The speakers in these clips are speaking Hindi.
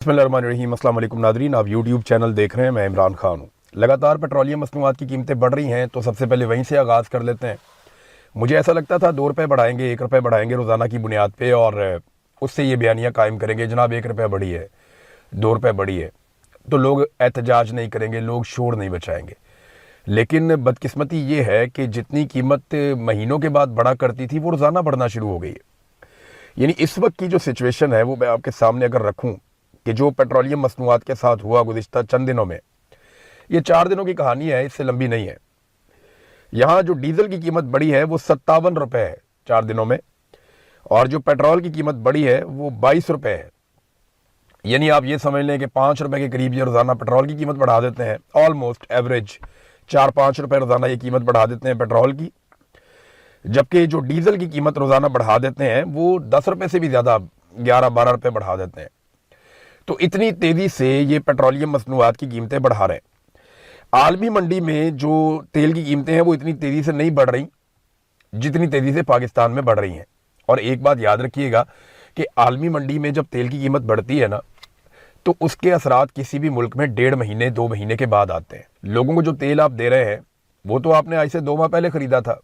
बिस्मिल्लाहिर्रहमानिर्रहीम। अस्सलाम वालेकुम नादरीन, आप यूट्यूब चैनल देख रहे हैं। मैं इमरान खान हूँ। लगातार पेट्रोलियम मसनूआत की कीमतें बढ़ रही हैं, तो सबसे पहले वहीं से आगाज़ कर लेते हैं। मुझे ऐसा लगता था 2 रुपये बढ़ाएंगे, 1 रुपये बढ़ाएंगे रोज़ाना की बुनियाद पे, और उससे ये बयानियाँ कायम करेंगे जनाब 1 रुपया बढ़ी है, 2 रुपये बढ़ी है, तो लोग एहतजाज नहीं करेंगे, लोग शोर नहीं बचाएंगे। लेकिन बदकिस्मती ये है कि जितनी कीमत महीनों के बाद बढ़ा करती थी वो रोज़ाना बढ़ना शुरू हो गई है। यानी इस वक्त की जो सिचुएशन है वो मैं आपके सामने अगर रखूं कि जो पेट्रोलियम मसनूआत के साथ हुआ गुज़िश्ता चंद दिनों में, ये 4 दिनों की कहानी है, इससे लंबी नहीं है। यहाँ जो डीजल की कीमत बढ़ी है वो 57 रुपये है 4 दिनों में, और जो पेट्रोल की कीमत बढ़ी है वो 22 रुपये है। यानी आप ये समझ लें कि 5 रुपये के करीब ये रोज़ाना पेट्रोल की कीमत बढ़ा देते हैं। ऑलमोस्ट एवरेज 4-5 रुपये रोज़ाना ये कीमत बढ़ा देते हैं पेट्रोल की, जबकि जो डीजल की कीमत रोज़ाना बढ़ा देते हैं वो 10 रुपये से भी ज़्यादा 11-12 रुपये बढ़ा देते हैं। तो इतनी तेज़ी से ये पेट्रोलियम मसनूआत की कीमतें बढ़ा रहे हैं। आलमी मंडी में जो तेल की कीमतें हैं वो इतनी तेज़ी से नहीं बढ़ रही जितनी तेज़ी से पाकिस्तान में बढ़ रही हैं। और एक बात याद रखिएगा कि आलमी मंडी में जब तेल की कीमत बढ़ती है ना, तो उसके असरात किसी भी मुल्क में 1.5 महीने 2 महीने के बाद आते हैं। लोगों को जो तेल आप दे रहे हैं वो तो आपने आज से 2 माह पहले ख़रीदा था,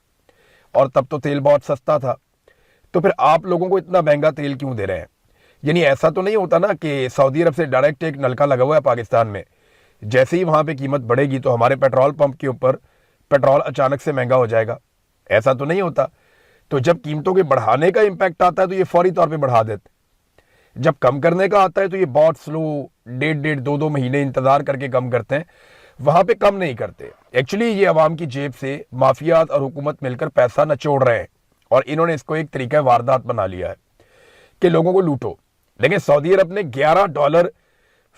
और तब तो तेल बहुत सस्ता था, तो फिर आप लोगों को इतना महंगा तेल क्यों दे रहे हैं? यानी ऐसा तो नहीं होता ना कि सऊदी अरब से डायरेक्ट एक नलका लगा हुआ है पाकिस्तान में, जैसे ही वहाँ पे कीमत बढ़ेगी तो हमारे पेट्रोल पंप के ऊपर पेट्रोल अचानक से महंगा हो जाएगा। ऐसा तो नहीं होता। तो जब कीमतों के बढ़ाने का इम्पैक्ट आता है तो ये फौरी तौर पे बढ़ा देते, जब कम करने का आता है तो ये बहुत स्लो 1.5-2 महीने इंतजार करके कम करते हैं। वहां पे कम नहीं करते। एक्चुअली ये अवाम की जेब से माफियात और हुकूमत मिलकर पैसा नचोड़ रहे हैं, और इन्होंने इसको एक तरीका वारदात बना लिया है कि लोगों को लूटो। लेकिन सऊदी अरब ने $11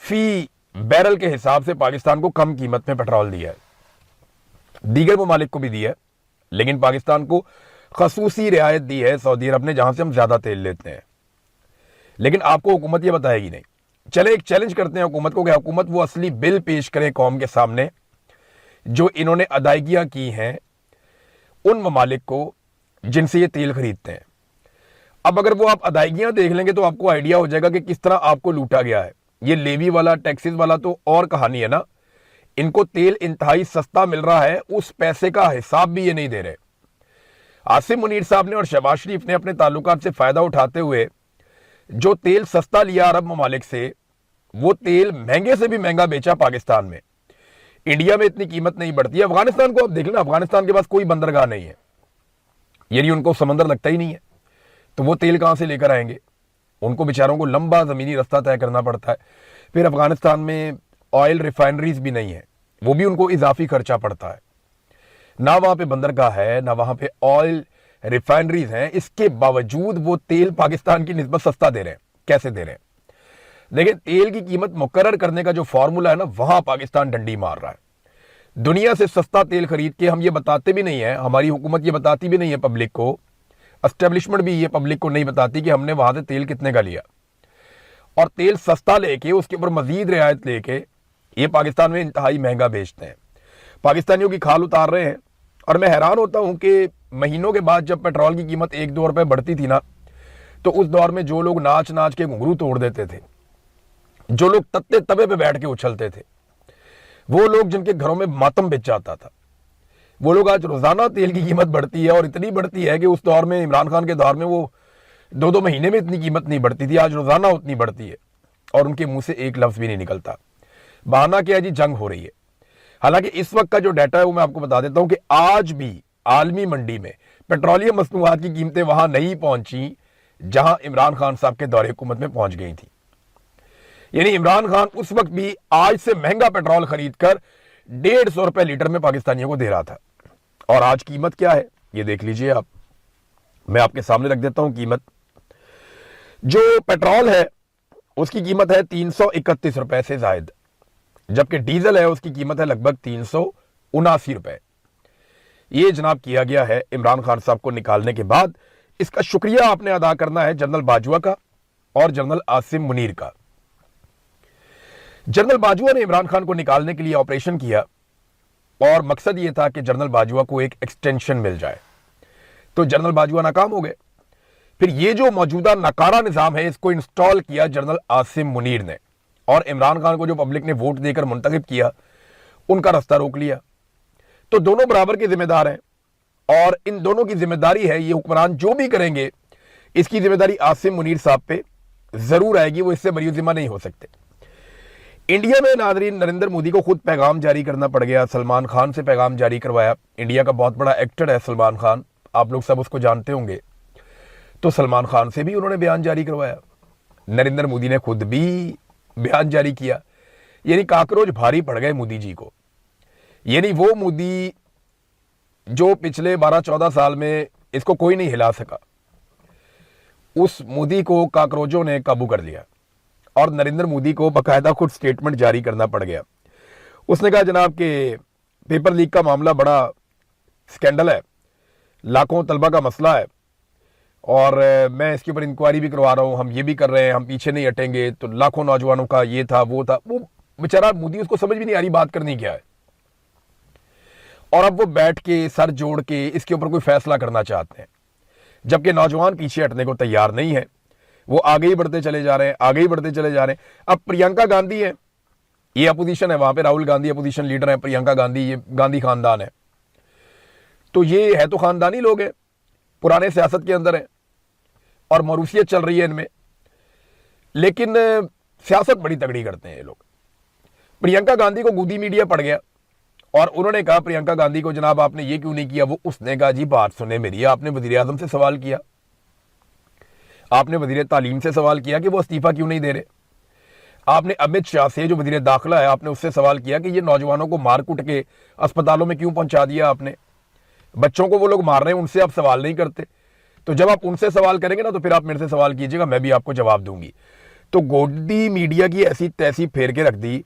फी बैरल के हिसाब से पाकिस्तान को कम कीमत में पेट्रोल दिया है, दीगर ममालिक को भी दिया है, लेकिन पाकिस्तान को खसूसी रियायत दी है सऊदी अरब ने, जहां से हम ज्यादा तेल लेते हैं। लेकिन आपको हुकूमत ये बताएगी नहीं। चले एक चैलेंज करते हैं हुकूमत को कि हुकूमत वो असली बिल पेश करे कौम के सामने जो इन्होंने अदायगियां की हैं उन ममालिक को जिनसे ये तेल खरीदते हैं। अब अगर वो आप अदायगियां देख लेंगे तो आपको आइडिया हो जाएगा कि किस तरह आपको लूटा गया है। ये लेवी वाला, टैक्सेस वाला तो और कहानी है ना। इनको तेल इंतहाई सस्ता मिल रहा है, उस पैसे का हिसाब भी ये नहीं दे रहे। आसिम मुनीर साहब ने और शहबाज शरीफ ने अपने ताल्लुकात से फायदा उठाते हुए जो तेल सस्ता लिया अरब ममालिक से, वो तेल महंगे से भी महंगा बेचा पाकिस्तान में। इंडिया में इतनी कीमत नहीं बढ़ती है। अफगानिस्तान को आप देख लेना, अफगानिस्तान के पास कोई बंदरगाह नहीं है, यानी उनको समंदर लगता ही नहीं है, तो वो तेल कहां से लेकर आएंगे? उनको बेचारों को लंबा ज़मीनी रास्ता तय करना पड़ता है। फिर अफगानिस्तान में ऑयल रिफाइनरीज भी नहीं है, वो भी उनको इजाफी खर्चा पड़ता है। ना वहां पे बंदरगाह है, ना वहां पे ऑयल रिफाइनरीज हैं, इसके बावजूद वो तेल पाकिस्तान की निस्बत सस्ता दे रहे हैं। कैसे दे रहे हैं? देखिए, तेल की कीमत मुकर्रर करने का जो फॉर्मूला है ना, वहां पाकिस्तान डंडी मार रहा है। दुनिया से सस्ता तेल खरीद के हम ये बताते भी नहीं है, हमारी हुकूमत ये बताती भी नहीं है पब्लिक को, एस्टेब्लिशमेंट भी ये पब्लिक को नहीं बताती कि हमने वहां से तेल कितने का लिया। और तेल सस्ता लेके उसके ऊपर मजीद रियायत लेके ये पाकिस्तान में इंतहाई महंगा बेचते हैं, पाकिस्तानियों की खाल उतार रहे हैं। और मैं हैरान होता हूं कि महीनों के बाद जब पेट्रोल की कीमत 1-2 रुपए बढ़ती थी ना, तो उस दौर में जो लोग नाच नाच के घुंघरू तोड़ देते थे, जो लोग तत्ते तवे पे बैठ के उछलते थे, वो लोग जिनके घरों में मातम बिछ जाता था, वो लोग आज रोजाना तेल की कीमत बढ़ती है, और इतनी बढ़ती है कि उस दौर में, इमरान खान के दौर में, वो 2-2 महीने में इतनी कीमत नहीं बढ़ती थी, आज रोजाना उतनी बढ़ती है, और उनके मुंह से एक लफ्ज भी नहीं निकलता। बहाना क्या है जी? जंग हो रही है। हालांकि इस वक्त का जो डाटा है वो मैं आपको बता देता हूं कि आज भी आलमी मंडी में पेट्रोलियम मसनूआत की कीमतें वहां नहीं पहुंची जहां इमरान खान साहब के दौरे हुकूमत में पहुंच गई थी। यानी इमरान खान उस वक्त भी आज से महंगा पेट्रोल खरीदकर 150 रुपए लीटर में पाकिस्तानियों को दे रहा था। और आज कीमत क्या है ये देख लीजिए आप। मैं आपके सामने रख देता हूं कीमत। जो पेट्रोल है उसकी कीमत है 331 रुपए से जायद, जबकि डीजल है उसकी कीमत है लगभग 379 रुपए। ये जनाब किया गया है इमरान खान साहब को निकालने के बाद। इसका शुक्रिया आपने अदा करना है जनरल बाजवा का और जनरल आसिम मुनीर का। जनरल बाजवा ने इमरान खान को निकालने के लिए ऑपरेशन किया, और मकसद यह था कि जनरल बाजवा को एक एक्सटेंशन मिल जाए। तो जनरल बाजवा नाकाम हो गए। फिर ये जो मौजूदा नकारा निजाम है इसको इंस्टॉल किया जनरल आसिम मुनीर ने। और इमरान खान को जो पब्लिक ने वोट देकर मुंतखब किया उनका रास्ता रोक लिया। तो दोनों बराबर के जिम्मेदार हैं और इन दोनों की जिम्मेदारी है, ये हुक्मरान जो भी करेंगे इसकी जिम्मेदारी आसिम मुनीर साहब पे जरूर आएगी, वो इससे बरी जिम्मा नहीं हो सकते। इंडिया में नाज़रीन नरेंद्र मोदी को खुद पैगाम जारी करना पड़ गया, सलमान खान से पैगाम जारी करवाया। इंडिया का बहुत बड़ा एक्टर है सलमान खान, आप लोग सब उसको जानते होंगे, तो सलमान खान से भी उन्होंने बयान जारी करवाया। नरेंद्र मोदी ने खुद भी बयान जारी किया, यानी काकरोच भारी पड़ गए मोदी जी को। यानी वो मोदी जो पिछले 12-14 साल में इसको कोई नहीं हिला सका, उस मोदी को काकरोचों ने काबू कर लिया और नरेंद्र मोदी को बाकायदा खुद स्टेटमेंट जारी करना पड़ गया। उसने कहा जनाब के पेपर लीक का मामला बड़ा स्कैंडल है, लाखों तलबा का मसला है और मैं इसके ऊपर इंक्वायरी भी करवा रहा हूं, हम ये भी कर रहे हैं, हम पीछे नहीं हटेंगे। तो लाखों नौजवानों का ये था वो था, वो बेचारा मोदी उसको समझ भी नहीं आ रही बात करनी क्या है। और अब वो बैठ के सर जोड़ के इसके ऊपर कोई फैसला करना चाहते हैं, जबकि नौजवान पीछे हटने को तैयार नहीं है, वो आगे ही बढ़ते चले जा रहे हैं, आगे ही बढ़ते चले जा रहे हैं। अब प्रियंका गांधी है, ये अपोजिशन है, वहां पे राहुल गांधी अपोजिशन लीडर है, प्रियंका गांधी ये गांधी खानदान है, तो ये है तो खानदानी लोग हैं, पुराने सियासत के अंदर है और मरूसियत चल रही है इनमें, लेकिन सियासत बड़ी तगड़ी करते हैं ये लोग। प्रियंका गांधी को गोदी मीडिया पड़ गया और उन्होंने कहा प्रियंका गांधी को जनाब आपने ये क्यों नहीं किया, वो उसने कहा जी बात सुने मेरी, आपने वजीर आजम से सवाल किया, आपने वजीर तालीम से सवाल किया कि वो इस्तीफा क्यों नहीं दे रहे, आपने अमित शाह से जो वजीर दाखिला है आपने उससे सवाल किया कि ये नौजवानों को मार कुट के अस्पतालों में क्यों पहुंचा दिया आपने, बच्चों को वो लोग मार रहे हैं, उनसे आप सवाल नहीं करते। तो जब आप उनसे सवाल करेंगे ना तो फिर आप मेरे से सवाल कीजिएगा, मैं भी आपको जवाब दूंगी। तो गोदी मीडिया की ऐसी तैसी फेर के रख दी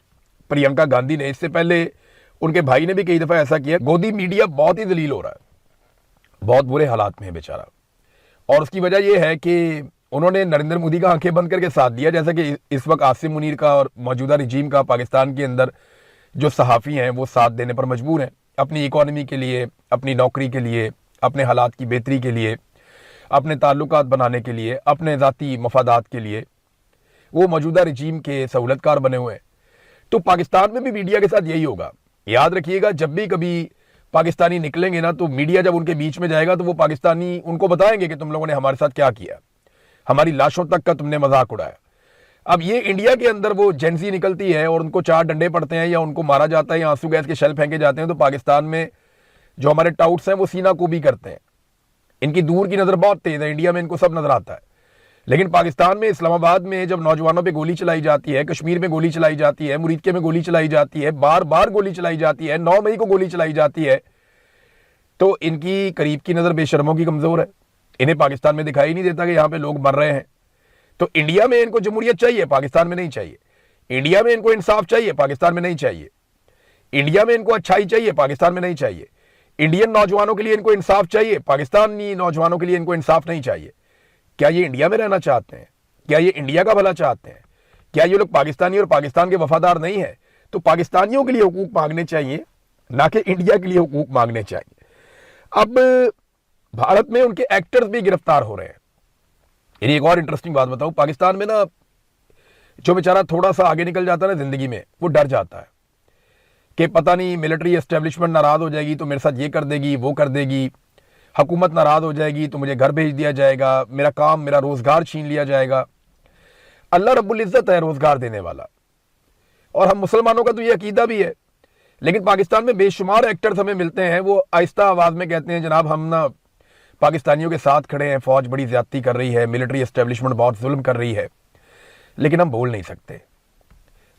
प्रियंका गांधी ने। इससे पहले उनके भाई ने भी कई दफा ऐसा किया। गोदी मीडिया बहुत ही जलील हो रहा है, बहुत बुरे हालात में है बेचारा, और उसकी वजह यह है कि उन्होंने नरेंद्र मोदी का आंखें बंद करके साथ दिया, जैसा कि इस वक्त आसिम मुनीर का और मौजूदा रिजीम का पाकिस्तान के अंदर जो सहाफ़ी हैं वो साथ देने पर मजबूर हैं, अपनी इकॉनमी के लिए, अपनी नौकरी के लिए, अपने हालात की बेहतरी के लिए, अपने ताल्लुकात बनाने के लिए, अपने ज़ाती मफादात के लिए वो मौजूदा रिजीम के सहूलतकार बने हुए हैं। तो पाकिस्तान में भी मीडिया के साथ यही होगा। याद रखिएगा, जब भी कभी पाकिस्तानी निकलेंगे ना तो मीडिया जब उनके बीच में जाएगा तो वो पाकिस्तानी उनको बताएंगे कि तुम लोगों ने हमारे साथ क्या किया, हमारी लाशों तक का तुमने मजाक उड़ाया। अब ये इंडिया के अंदर वो जेंसी निकलती है और उनको 4 डंडे पड़ते हैं या उनको मारा जाता है या आंसू गैस के शेल फेंके जाते हैं, तो पाकिस्तान में जो हमारे टाउट्स हैं वो सीना को भी करते हैं। इनकी दूर की नज़र बहुत तेज़ है, इंडिया में इनको सब नजर आता है, लेकिन पाकिस्तान में इस्लामाबाद में जब नौजवानों पे गोली चलाई जाती है, कश्मीर में गोली चलाई जाती है, मुरीदके में गोली चलाई जाती है, बार बार गोली चलाई जाती है, 9 मई को गोली चलाई जाती है, तो इनकी करीब की नज़र बेशर्मों की कमज़ोर है। इन्हें पाकिस्तान में दिखाई नहीं देता कि यहाँ पे लोग मर रहे हैं। तो इंडिया में इनको जमहूरियत चाहिए, पाकिस्तान में नहीं चाहिए। इंडिया में इनको इंसाफ चाहिए, पाकिस्तान में नहीं चाहिए। इंडिया में इनको अच्छाई चाहिए, पाकिस्तान में नहीं चाहिए। इंडियन नौजवानों के लिए इनको इंसाफ चाहिए, पाकिस्तानी नौजवानों के लिए इनको इंसाफ नहीं चाहिए। क्या ये इंडिया में रहना चाहते हैं? क्या ये इंडिया का भला चाहते हैं? क्या ये लोग पाकिस्तानी और पाकिस्तान के वफादार नहीं है? तो पाकिस्तानियों के लिए हुकूक मांगने चाहिए, ना कि इंडिया के लिए हुकूक मांगने चाहिए। अब भारत में उनके एक्टर्स भी गिरफ्तार हो रहे हैं। यानी एक और इंटरेस्टिंग बात बताऊं, पाकिस्तान में ना जो बेचारा थोड़ा सा आगे निकल जाता है ना जिंदगी में, वो डर जाता है कि पता नहीं मिलिट्री एस्टेब्लिशमेंट नाराज हो जाएगी तो मेरे साथ ये कर देगी, वो कर देगी, हुकूमत नाराज हो जाएगी तो मुझे घर भेज दिया जाएगा, मेरा काम, मेरा रोजगार छीन लिया जाएगा। अल्लाह रब्बुल इज्जत है रोजगार देने वाला, और हम मुसलमानों का तो ये अकीदा भी है। लेकिन पाकिस्तान में बेशुमार एक्टर्स हमें मिलते हैं, वो आहिस्ता आवाज में कहते हैं जनाब हम ना पाकिस्तानियों के साथ खड़े हैं, फौज बड़ी ज्यादती कर रही है, मिलिट्री एस्टेब्लिशमेंट बहुत जुल्म कर रही है, लेकिन हम बोल नहीं सकते।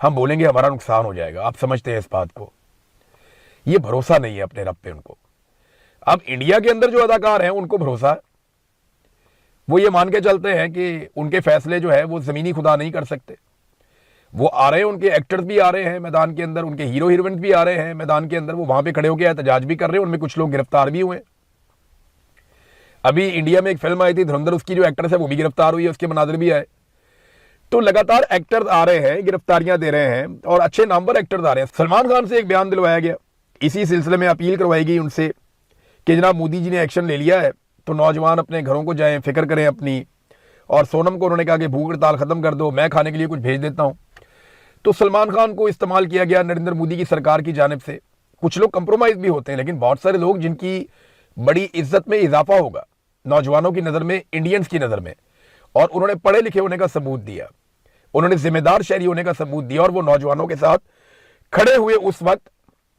हम बोलेंगे हमारा नुकसान हो जाएगा। आप समझते हैं इस बात को? ये भरोसा नहीं है अपने रब पे उनको। अब इंडिया के अंदर जो अदाकार हैं उनको भरोसा है, वो ये मान के चलते हैं कि उनके फैसले जो है वो जमीनी खुदा नहीं कर सकते। वो आ रहे हैं, उनके एक्टर्स भी आ रहे हैं मैदान के अंदर, उनके हीरो हीरोइन भी आ रहे हैं मैदान के अंदर, वो वहां पे खड़े होकर एहतजाज भी कर रहे हैं, उनमें कुछ लोग गिरफ्तार भी हुए। अभी इंडिया में एक फिल्म आई थी धुरंधर, उसकी जो एक्ट्रेस है वो भी गिरफ्तार हुई है, उसके मनाजिर भी आए। तो लगातार एक्टर्स आ रहे हैं, गिरफ्तारियां दे रहे हैं और अच्छे नंबर एक्टर्स आ रहे हैं। सलमान खान से एक बयान दिलवाया गया, इसी सिलसिले में अपील करवाई गई उनसे कि जनाब मोदी जी ने एक्शन ले लिया है तो नौजवान अपने घरों को जाएं, फिक्र करें अपनी। और सोनम को उन्होंने कहा कि भूख हड़ताल खत्म कर दो, मैं खाने के लिए कुछ भेज देता हूं। तो सलमान खान को इस्तेमाल किया गया नरेंद्र मोदी की सरकार की जानिब से। कुछ लोग कंप्रोमाइज भी होते हैं, लेकिन बहुत सारे लोग जिनकी बड़ी इज्जत में इजाफा होगा नौजवानों की नज़र में, इंडियंस की नज़र में, और उन्होंने पढ़े लिखे होने का सबूत दिया, उन्होंने जिम्मेदार शहरी होने का सबूत दिया, और वो नौजवानों के साथ खड़े हुए उस वक्त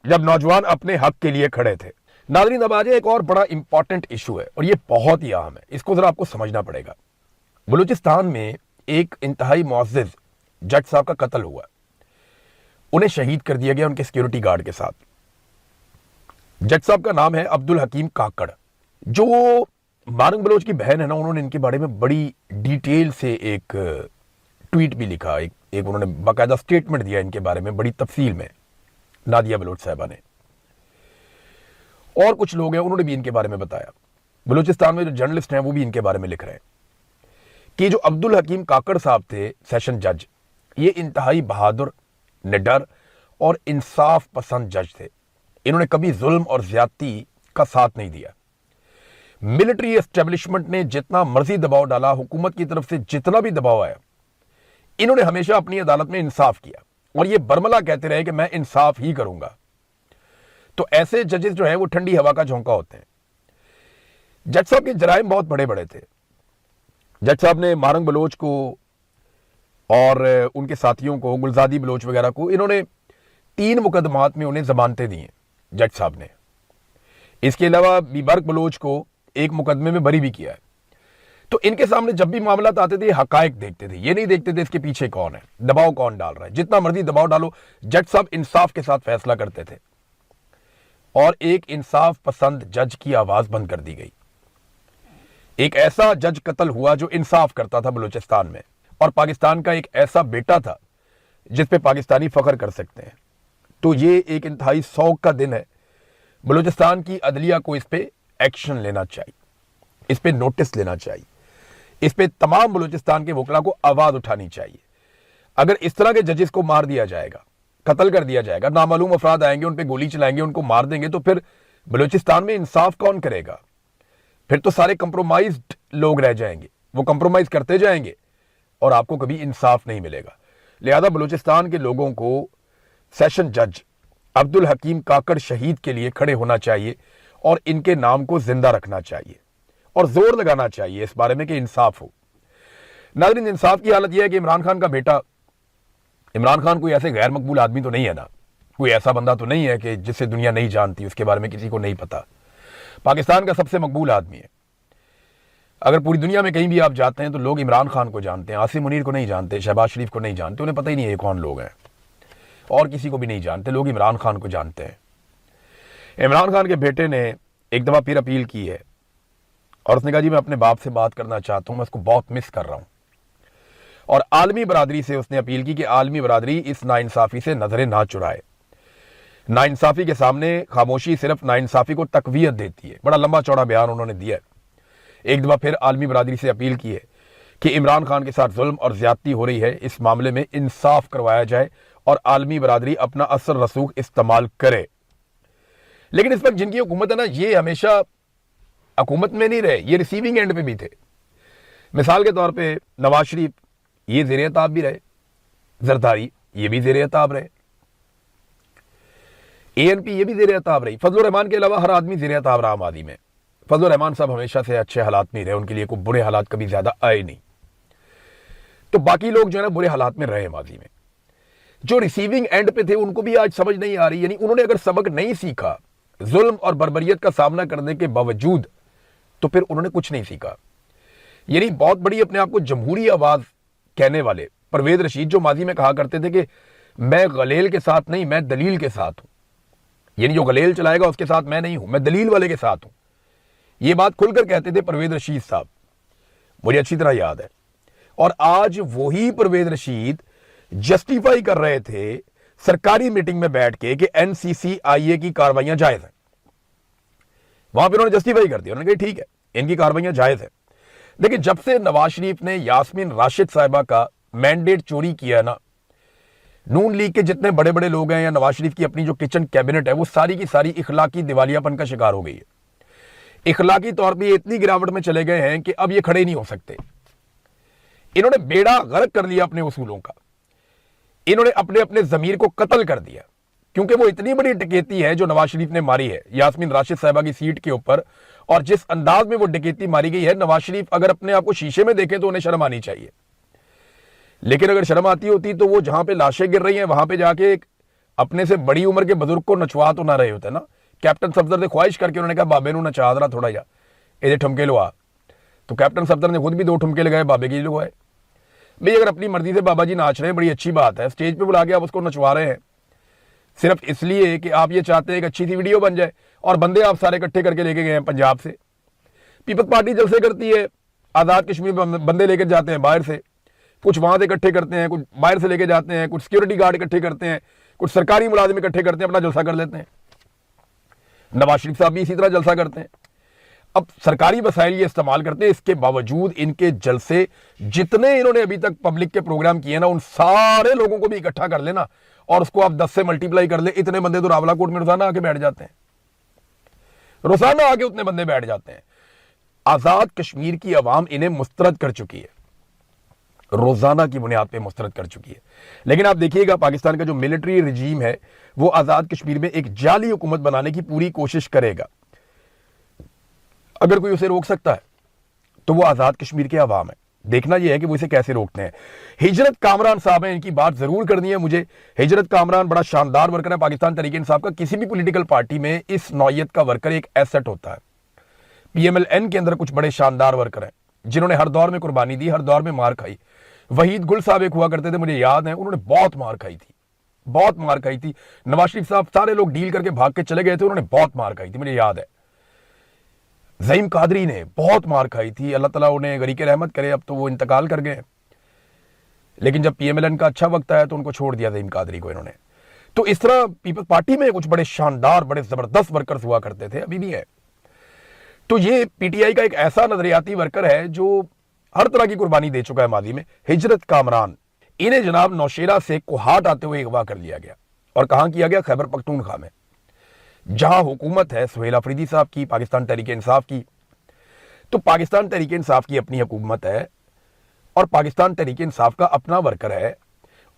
जब नौजवान अपने हक के लिए खड़े थे। नाज़रीन, अब आज एक और बड़ा इंपॉर्टेंट इशू है और ये बहुत ही अहम है, इसको जरा आपको समझना पड़ेगा। बलूचिस्तान में एक इंतहाई मुअज़्ज़िज़ जज साहब का कत्ल हुआ, उन्हें शहीद कर दिया गया उनके सिक्योरिटी गार्ड के साथ। जज साहब का नाम है अब्दुल हकीम काकड़। जो मारंग बलोच की बहन है ना, उन्होंने इनके बारे में बड़ी डिटेल से एक ट्वीट भी लिखा, एक उन्होंने बाकायदा स्टेटमेंट दिया इनके बारे में बड़ी तफसील में, नादिया बलोच साहबा ने। और कुछ लोग हैं उन्होंने भी इनके बारे में बताया। बलूचिस्तान में जो जर्नलिस्ट हैं वो भी इनके बारे में लिख रहे हैं कि जो अब्दुल हकीम काकड़ साहब थे सेशन जज, ये इंतहाई बहादुर, निडर और इंसाफ पसंद जज थे। इन्होंने कभी जुल्म और ज्यादती का साथ नहीं दिया। मिलिट्री एस्टेब्लिशमेंट ने जितना मर्जी दबाव डाला, हुकूमत की तरफ से जितना भी दबाव आया, इन्होंने हमेशा अपनी अदालत में इंसाफ किया और ये बरमला कहते रहे कि मैं इंसाफ ही करूंगा। तो ऐसे जजेस जो है वो ठंडी हवा का झोंका होते हैं। जज साहब के जराइम बहुत बड़े बड़े थे। जज साहब ने मारंग बलोच को और उनके साथियों को, गुलजादी बलोच वगैरह को, इन्होंने 3 मुकदमात में उन्हें जमानतें दी हैं जज साहब ने। इसके अलावा बीबर्क बलोच को एक मुकदमे में बरी भी किया है। तो इनके सामने जब भी मामला आते थे, ये हकायक देखते थे, ये नहीं देखते थे इसके पीछे कौन है, दबाव कौन डाल रहा है। जितना मर्जी दबाव डालो, जज साहब इंसाफ के साथ फैसला करते थे और एक इंसाफ पसंद जज की आवाज बंद कर दी गई। एक ऐसा जज कत्ल हुआ जो इंसाफ करता था बलूचिस्तान में, और पाकिस्तान का एक ऐसा बेटा था जिस पे पाकिस्तानी फख्र कर सकते हैं। तो ये एक इंतहाई शौक का दिन है। बलूचिस्तान की अदलिया को इस पे एक्शन लेना चाहिए, इस पे नोटिस लेना चाहिए, इस पे तमाम बलूचिस्तान के वकला को आवाज उठानी चाहिए। अगर इस तरह के जजेस को मार दिया जाएगा, कत्ल कर दिया जाएगा, नामालूम अफराद आएंगे, उन पे गोली चलाएंगे, उनको मार देंगे, तो फिर बलूचिस्तान में इंसाफ कौन करेगा? फिर तो सारे कंप्रोमाइज्ड लोग रह जाएंगे, वो कंप्रोमाइज करते जाएंगे और आपको कभी इंसाफ नहीं मिलेगा। लिहाजा बलूचिस्तान के लोगों को सेशन जज अब्दुल हकीम काकड़ शहीद के लिए खड़े होना चाहिए और इनके नाम को जिंदा रखना चाहिए और जोर लगाना चाहिए इस बारे में कि इंसाफ हो। नाज़रीन, इंसाफ की हालत यह है कि इमरान खान का बेटा, इमरान खान कोई ऐसे गैर मकबूल आदमी तो नहीं है ना, कोई ऐसा बंदा तो नहीं है कि जिससे दुनिया नहीं जानती, उसके बारे में किसी को नहीं पता। पाकिस्तान का सबसे मकबूल आदमी है। अगर पूरी दुनिया में कहीं भी आप जाते हैं तो लोग इमरान खान को जानते हैं, आसिम मुनीर को नहीं जानते, शहबाज शरीफ को नहीं जानते, उन्हें पता ही नहीं है कौन लोग हैं, और किसी को भी नहीं जानते। लोग इमरान खान को जानते हैं। इमरान खान के बेटे ने एक दफ़ा फिर अपील की है और उसने कहा जी मैं अपने बाप से बात करना चाहता हूं, मैं उसको बहुत मिस कर रहा हूं। और आलमी बरादरी से उसने अपील की कि आलमी बरादरी इस नाइंसाफ़ी से नजरें ना चुराए। नाइंसाफ़ी के सामने खामोशी सिर्फ नाइंसाफ़ी को तकवीयत देती है। बड़ा लंबा चौड़ा बयान उन्होंने दिया है। एक दफ़ा फिर आलमी बरादरी से अपील की है कि इमरान खान के साथ जुल्म और ज्यादती हो रही है, इस मामले में इंसाफ करवाया जाए और आलमी बरादरी अपना असर रसूख इस्तेमाल करे। लेकिन इस वक्त जिनकी हुकूमत है ना, ये हमेशा हुकूमत में नहीं रहे, ये रिसीविंग एंड पे भी थे। मिसाल के तौर पे नवाज शरीफ ये ज़ेरे ताब भी रहे, जरदारी ये भी ज़ेरे ताब रहे, ANP ये भी ज़ेरे ताब रही। फजल रहमान के अलावा हर आदमी ज़ेरे ताब रहा मादी में। फजल रहमान साहब हमेशा से अच्छे हालात में रहे, उनके लिए कोई बुरे हालात कभी ज्यादा आए नहीं। तो बाकी लोग जो है ना बुरे हालात में रहे मादी में। जो रिसीविंग एंड पे थे उनको भी आज समझ नहीं आ रही, यानी उन्होंने अगर सबक नहीं सीखा जुल्म और बर्बरियत का सामना करने के बावजूद, तो फिर उन्होंने कुछ नहीं सीखा। यानी बहुत बड़ी अपने आप को जमहूरी आवाज कहने वाले परवेज रशीद, जो माजी में कहा करते थे कि मैं गलेल के साथ नहीं, मैं दलील के साथ हूं, यानी जो गलेल चलाएगा उसके साथ मैं नहीं हूं, मैं दलील वाले के साथ हूं। ये बात खुलकर कहते थे परवेज रशीद साहब, मुझे अच्छी तरह याद है। और आज वही परवेज रशीद जस्टिफाई कर रहे थे सरकारी मीटिंग में बैठ के कि NCCIA की कार्रवाइयां जायज हैं। वहां पर उन्होंने जस्टिफाई कर दिया, उन्होंने कहा ठीक है इनकी कार्रवाइयां जायज है। लेकिन जब से नवाज शरीफ ने यास्मीन राशिद साहिबा का मैंडेट चोरी किया ना, नून लीग के जितने बड़े बड़े लोग हैं या नवाज शरीफ की अपनी जो किचन कैबिनेट है, वो सारी की सारी इखलाकी दिवालियापन का शिकार हो गई है। इखलाकी तौर पर इतनी गिरावट में चले गए हैं कि अब ये खड़े नहीं हो सकते। इन्होंने बेड़ा गर्क कर लिया अपने उसूलों का। इन्होंने अपने अपने जमीर को कत्ल कर दिया, क्योंकि वो इतनी बड़ी डकैती है जो नवाज शरीफ ने मारी है यास्मीन राशिद साहिबा की सीट के ऊपर, और जिस अंदाज में वो डकैती मारी गई है, नवाज शरीफ अगर अपने आप को शीशे में देखें तो उन्हें शर्म आनी चाहिए। लेकिन अगर शर्म आती होती तो वो जहां पे लाशें गिर रही हैं वहां पे जाके एक अपने से बड़ी उम्र के बुजुर्ग को नचवा तो ना रहे होते ना। कैप्टन सफदर ने ख्वाहिश करके उन्होंने कहा बाबे नू नचा दरा थोड़ा जा, ये ठुमके लवा। तो कैप्टन सफदर ने खुद भी 2 ठुमके लगाए, बाबे की लगवाए। भाई अगर अपनी मर्जी से बाबा जी नाच रहे हैं, बड़ी अच्छी बात है, स्टेज पे बुला के आप उसको नचवा रहे हैं सिर्फ इसलिए कि आप ये चाहते हैं कि अच्छी सी वीडियो बन जाए, और बंदे आप सारे इकट्ठे करके लेके गए हैं पंजाब से। पीपल्स पार्टी जलसे करती है, आज़ाद कश्मीर बंदे लेकर जाते हैं बाहर से, कुछ वहां से इकट्ठे करते हैं, कुछ बाहर से लेके जाते हैं, कुछ सिक्योरिटी गार्ड इकट्ठे करते हैं, कुछ सरकारी मुलाजिम इकट्ठे करते हैं, अपना जलसा कर लेते हैं। नवाज शरीफ साहब भी इसी तरह जलसा करते हैं। अब सरकारी वसाइल ये इस्तेमाल करते हैं, इसके बावजूद इनके जलसे जितने इन्होंने अभी तक पब्लिक के प्रोग्राम किए ना, उन सारे लोगों को भी इकट्ठा कर लेना और उसको आप 10 से मल्टीप्लाई कर ले, इतने बंदे तो रावलाकोट में रोजाना आके बैठ जाते हैं, रोजाना आके उतने बंदे बैठ जाते हैं। आजाद कश्मीर की अवाम इन्हें मुस्तरद कर चुकी है, रोजाना की बुनियाद पे मुस्तरद कर चुकी है। लेकिन आप देखिएगा पाकिस्तान का जो मिलिट्री रजीम है वो आजाद कश्मीर में एक जाली हुकूमत बनाने की पूरी कोशिश करेगा। अगर कोई उसे रोक सकता है तो वो आजाद कश्मीर के अवाम है। देखना यह है कि वो इसे कैसे रोकते हैं। हिजरत कामरान साहब हैं, इनकी बात जरूर करनी है मुझे। हिजरत कामरान बड़ा शानदार वर्कर है पाकिस्तान तहरीक इंसाफ का। किसी भी पॉलिटिकल पार्टी में इस नौयत का वर्कर एक एसेट होता है। PMLN के अंदर कुछ बड़े शानदार वर्कर हैं जिन्होंने हर दौर में कुर्बानी दी, हर दौर में मार खाई। वहीद गुल साहब एक हुआ करते थे, मुझे याद है, उन्होंने बहुत मार खाई थी, बहुत मार खाई थी। नवाज शरीफ साहब सारे लोग डील करके भाग के चले गए थे, उन्होंने बहुत मार खाई थी, मुझे याद है। ज़ईम कादरी ने बहुत मार खाई थी, अल्लाह ताला उन्हें गरीके रहमत करे, अब तो वो इंतकाल कर गए। लेकिन जब PMLN का अच्छा वक्त आया तो उनको छोड़ दिया ज़ईम कादरी को इन्होंने। तो इस तरह पीपल्स पार्टी में कुछ बड़े शानदार, बड़े जबरदस्त वर्कर्स हुआ करते थे, अभी भी है। तो ये PTI का एक ऐसा नजरियाती वर्कर है जो हर तरह की कुर्बानी दे चुका है माजी में। हिजरत कामरान, इन्हें जनाब नौशेरा से कोहाट आते हुए अगवा कर लिया गया, और कहां किया गया? खैबर पख्तूनख्वा में, जहां हुकूमत है सुहेल अफरीदी साहब की, पाकिस्तान तहरीक इंसाफ की। तो पाकिस्तान तहरीक इंसाफ की अपनी हुकूमत है और पाकिस्तान तहरीक इंसाफ का अपना वर्कर है,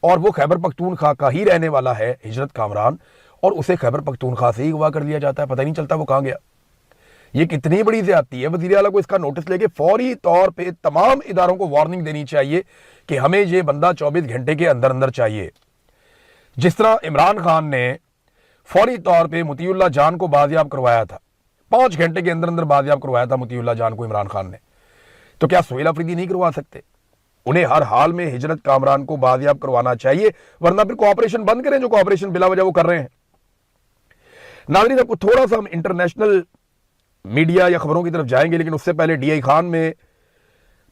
और वो खैबर पख्तूनख्वा का ही रहने वाला है हिजरत कामरान, और उसे खैबर पख्तूनख्वा से ही अगवा कर लिया जाता है, पता ही नहीं चलता वो कहां गया। ये कितनी बड़ी ज्यादती है। वज़ीर आला को इसका नोटिस लेके फौरी तौर पे तमाम इदारों को वार्निंग देनी चाहिए कि हमें ये बंदा 24 घंटे के अंदर अंदर चाहिए। जिस तरह इमरान खान ने फौरी तौर पे मोतीउल्लाह जान को बाजियाब करवाया था, 5 घंटे के अंदर अंदर बाजियाब करवाया था मोतीउल्लाह जान को इमरान खान ने, तो क्या सुहेल अफरीदी नहीं करवा सकते? उन्हें हर हाल में हिजरत कामरान को बाजियाब करवाना चाहिए, वरना फिर कोऑपरेशन बंद करें, जो कोऑपरेशन बिला वजह वो कर रहे हैं। नाज़रीन, आपको थोड़ा सा हम इंटरनेशनल मीडिया या खबरों की तरफ जाएंगे, लेकिन उससे पहले DI खान में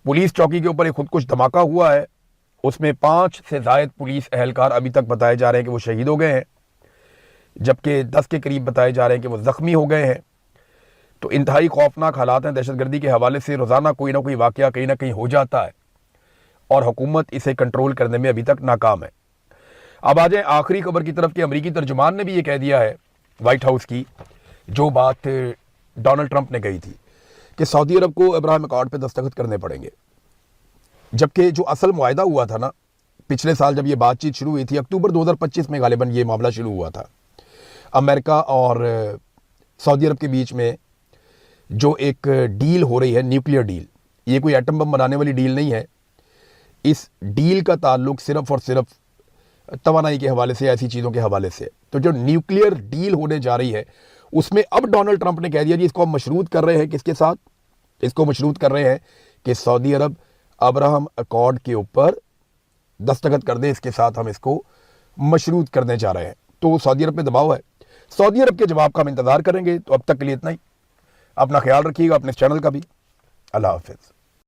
पुलिस चौकी के ऊपर एक खुदकुश धमाका हुआ है। उसमें 5 से ज़ायद पुलिस एहलकार अभी तक बताए जा रहे हैं कि वो शहीद हो गए हैं, जबकि 10 के करीब बताए जा रहे हैं कि वो जख्मी हो गए हैं। तो इंतहाई खौफनाक हालात हैं। दहशतगर्दी के हवाले से रोज़ाना कोई ना कोई वाक़या कहीं ना कहीं हो जाता है, और हुकूमत इसे कंट्रोल करने में अभी तक नाकाम है। अब आ जाए आखिरी खबर की तरफ कि अमरीकी तर्जुमान ने भी ये कह दिया है, वाइट हाउस की जो बात डोनाल्ड ट्रंप ने कही थी कि सऊदी अरब को अब्राहम अकॉर्ड पे दस्तखत करने पड़ेंगे, जबकि जो असल मुआहदा हुआ था ना पिछले साल जब ये बातचीत शुरू हुई थी, अक्टूबर 2025 में गालिबन ये मामला शुरू हुआ था। अमेरिका और सऊदी अरब के बीच में जो एक डील हो रही है, न्यूक्लियर डील, ये कोई एटम बम बनाने वाली डील नहीं है। इस डील का ताल्लुक सिर्फ और सिर्फ तवानाई के हवाले से, ऐसी चीज़ों के हवाले से। तो जो न्यूक्लियर डील होने जा रही है उसमें अब डोनाल्ड ट्रंप ने कह दिया जी इसको हम मशरूत कर रहे हैं, किसके साथ? इसको मशरूत कर रहे हैं कि सऊदी अरब अब्राहम अकॉर्ड के ऊपर दस्तखत कर दे, इसके साथ हम इसको मशरूत करने जा रहे हैं। तो सऊदी अरब पे दबाव है, सऊदी अरब के जवाब का हम इंतजार करेंगे। तो अब तक के लिए इतना ही। अपना ख्याल रखिएगा, अपने चैनल का भी। अल्लाह हाफिज़।